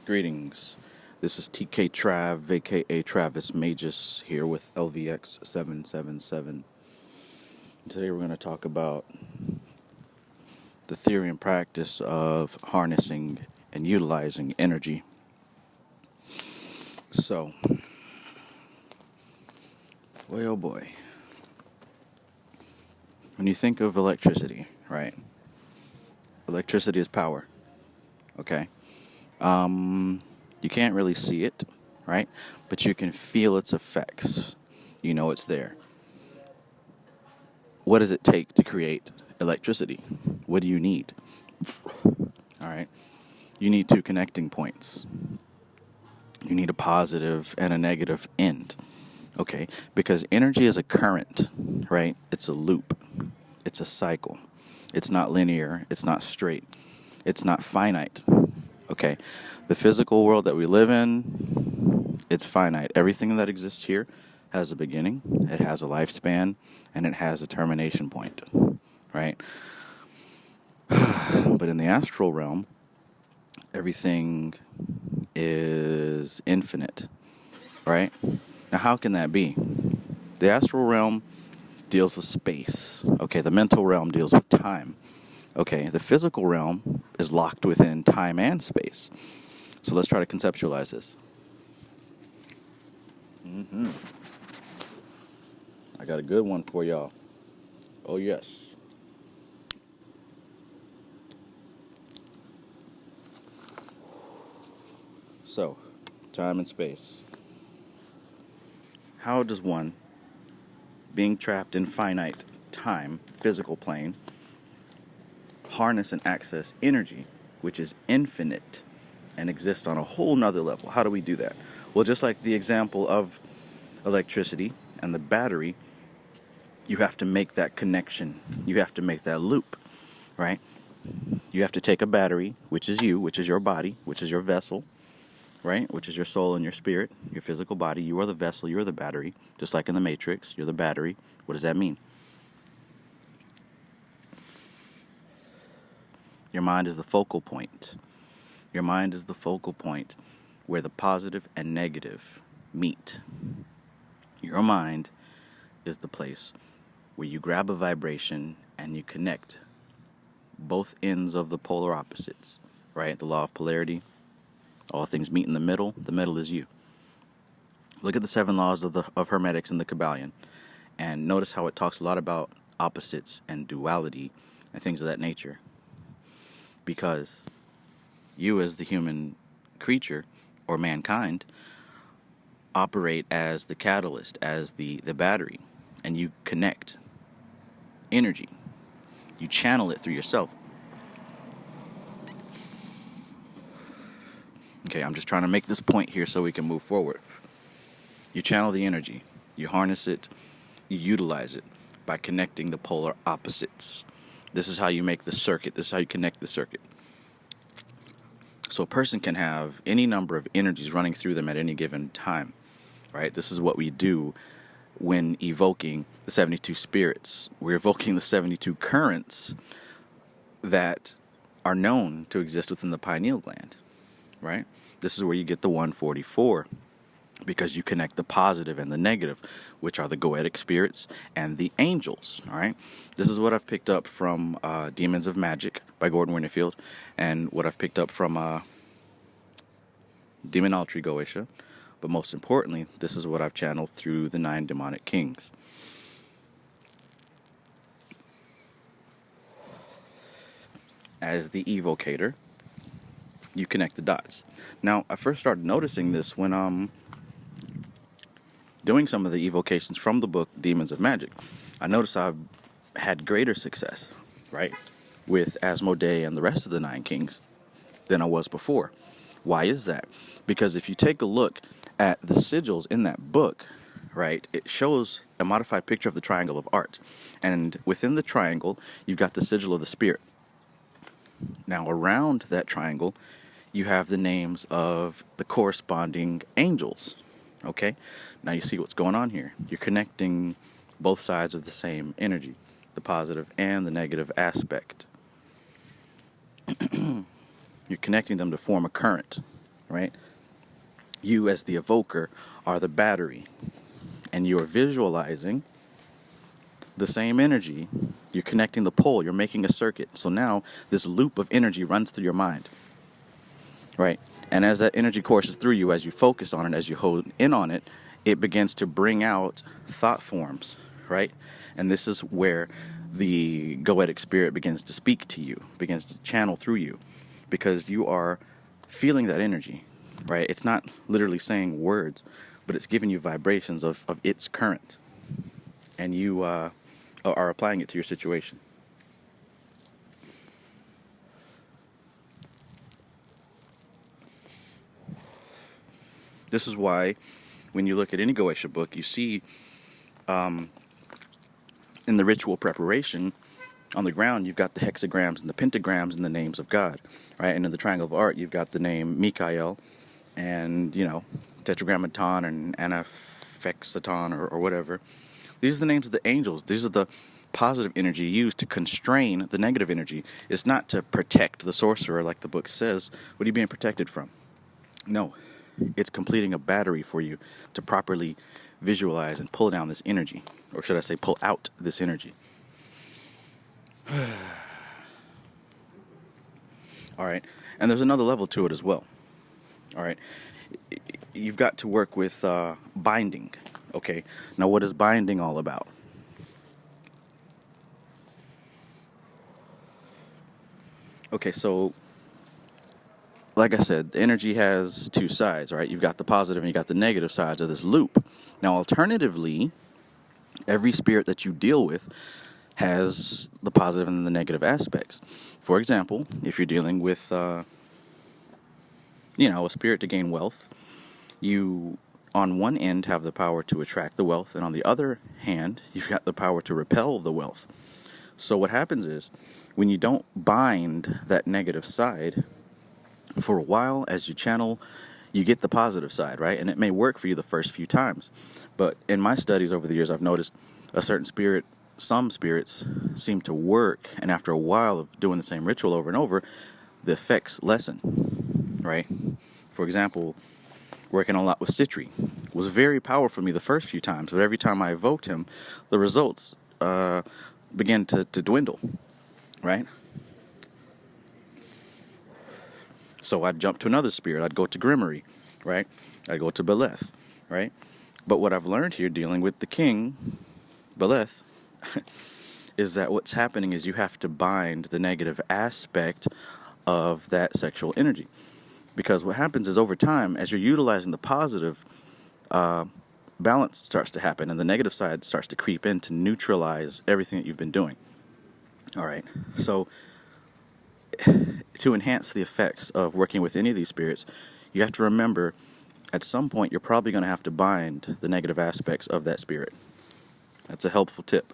Greetings. This is TKTRAV, aka Travis Magus, here with LVX777. Today we're going to talk about the theory and practice of harnessing and utilizing energy. So, boy oh boy. When you think of electricity, right? Electricity is power, okay? You can't really see it, right? But you can feel its effects. You know it's there. What does it take to create electricity? What do you need? All right. You need two connecting points. You need a positive and a negative end. Okay. Because energy is a current, right? It's a loop. It's a cycle. It's not linear. It's not straight. It's not finite. Okay. The physical world that we live in, it's finite. Everything that exists here has a beginning, it has a lifespan, and it has a termination point, right? But in the astral realm, everything is infinite, right? Now, how can that be? The astral realm deals with space, okay? The mental realm deals with time, okay? The physical realm is locked within time and space. So let's try to conceptualize this. I got a good one for y'all. Oh, yes. So, time and space. How does one, being trapped in finite time, physical plane, harness and access energy, which is infinite and exists on a whole nother level? How do we do that? Well, just like the example of electricity and the battery, you have to make that connection. You have to make that loop, right? You have to take a battery, which is you, which is your body, which is your vessel, right? Which is your soul and your spirit, your physical body. You are the vessel, you are the battery. Just like in the Matrix, you're the battery. What does that mean? Your mind is the focal point. Your mind is the focal point where the positive and negative meet. Your mind is the place where you grab a vibration and you connect both ends of the polar opposites, right? The law of polarity. All things meet in the middle. The middle is you. Look at the 7 laws of Hermetics in the Kabbalion, and notice how it talks a lot about opposites and duality and things of that nature. Because you, as the human creature or mankind, operate as the catalyst, as the battery, and you connect energy. You channel it through yourself. Okay, I'm just trying to make this point here so we can move forward. You channel the energy. You harness it. You utilize it by connecting the polar opposites. This is how you make the circuit. This is how you connect the circuit. So a person can have any number of energies running through them at any given time, right? This is what we do when evoking the 72 spirits. We're evoking the 72 currents that are known to exist within the pineal gland, right? This is where you get the 144, because you connect the positive and the negative, which are the Goetic spirits and the angels, all right? This is what I've picked up from Demons of Magic by Gordon Winterfield, and what I've picked up from Demonetry Goetia, but most importantly, this is what I've channeled through the 9 demonic kings. As the evocator, you connect the dots. Now, I first started noticing this when doing some of the evocations from the book Demons of Magic. I noticed I've had greater success, right, with Asmoday and the rest of the 9 kings than I was before. Why is that? Because if you take a look at the sigils in that book, right, it shows a modified picture of the triangle of art. And within the triangle, you've got the sigil of the spirit. Now, around that triangle, you have the names of the corresponding angels. Okay? Now you see what's going on here. You're connecting both sides of the same energy, the positive and the negative aspect. You're connecting them to form a current. right? You as the evoker are the battery, and you're visualizing the same energy. You're connecting the pole, you're making a circuit. So now this loop of energy runs through your mind, right? And as that energy courses through you, as you focus on it, as you hold in on it, it begins to bring out thought forms, right? And this is where the Goetic spirit begins to speak to you, begins to channel through you, because you are feeling that energy, right? It's not literally saying words, but it's giving you vibrations of its current, and you are applying it to your situation. This is why when you look at any Goetia book, you see in the ritual preparation, on the ground, you've got the hexagrams and the pentagrams and the names of God, right? And in the triangle of art, you've got the name Mikael and, tetragrammaton and anaphexaton or whatever. These are the names of the angels. These are the positive energy used to constrain the negative energy. It's not to protect the sorcerer like the book says. What are you being protected from? No. It's completing a battery for you to properly visualize and pull down this energy. Or should I say pull out this energy. All right. And there's another level to it as well. All right. You've got to work with binding. Okay. Now, what is binding all about? Okay, so like I said, the energy has two sides, right? You've got the positive and you got the negative sides of this loop. Now, alternatively, every spirit that you deal with has the positive and the negative aspects. For example, if you're dealing with, a spirit to gain wealth, you, on one end, have the power to attract the wealth, and on the other hand, you've got the power to repel the wealth. So what happens is, when you don't bind that negative side, for a while, as you channel, you get the positive side, right? And it may work for you the first few times. But in my studies over the years, I've noticed some spirits seem to work, and after a while of doing the same ritual over and over, the effects lessen, right? For example, working a lot with Sitri was very powerful for me the first few times, but every time I evoked him, the results began to dwindle, right? So I'd jump to another spirit. I'd go to Gremory, right? I'd go to Beleth, right? But what I've learned here dealing with the king, Beleth, is that what's happening is you have to bind the negative aspect of that sexual energy. Because what happens is over time, as you're utilizing the positive, balance starts to happen, and the negative side starts to creep in to neutralize everything that you've been doing. All right. So to enhance the effects of working with any of these spirits, you have to remember at some point you're probably going to have to bind the negative aspects of that spirit. That's a helpful tip.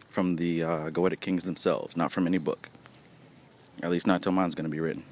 From the Goetic kings themselves, not from any book. At least not till mine's going to be written.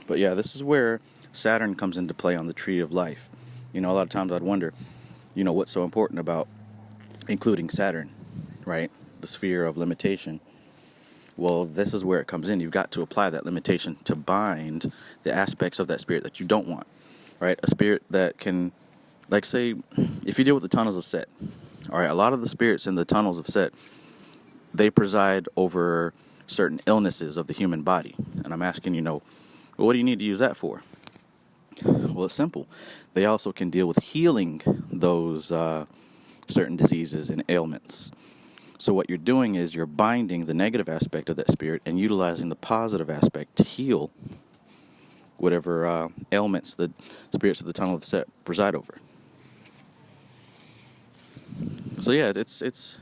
But yeah, this is where Saturn comes into play on the tree of life. A lot of times I'd wonder, what's so important about including Saturn, right? The sphere of limitation. Well, this is where it comes in. You've got to apply that limitation to bind the aspects of that spirit that you don't want, right? A spirit that can, like, say, if you deal with the tunnels of Set, all right, a lot of the spirits in the tunnels of Set, they preside over certain illnesses of the human body. And I'm asking, well, what do you need to use that for? Well, it's simple. They also can deal with healing those certain diseases and ailments. So what you're doing is you're binding the negative aspect of that spirit and utilizing the positive aspect to heal whatever ailments the spirits of the tunnel of Set preside over. So yeah, it's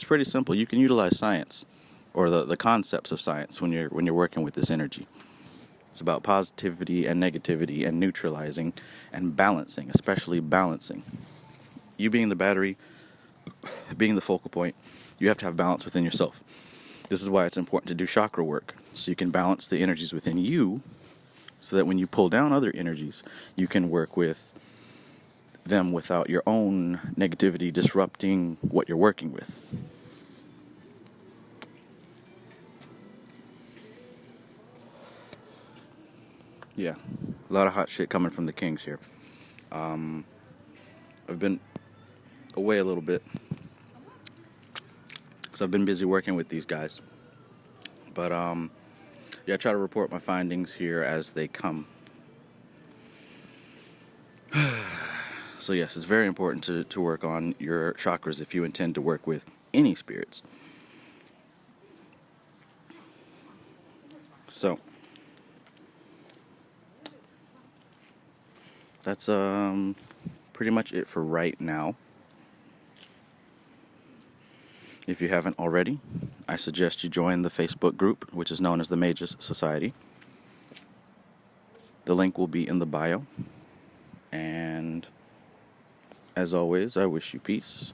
pretty simple. You can utilize science, or the concepts of science, when you're working with this energy. It's about positivity and negativity and neutralizing and balancing, especially balancing. You being the battery, being the focal point, you have to have balance within yourself. This is why it's important to do chakra work, so you can balance the energies within you, so that when you pull down other energies, you can work with them without your own negativity disrupting what you're working with. Yeah, a lot of hot shit coming from the Kings here. I've been away a little bit because I've been busy working with these guys. But yeah, I try to report my findings here as they come. So yes, it's very important to work on your chakras if you intend to work with any spirits. So that's pretty much it for right now. If you haven't already, I suggest you join the Facebook group, which is known as the Magus Society. The link will be in the bio. And as always, I wish you peace.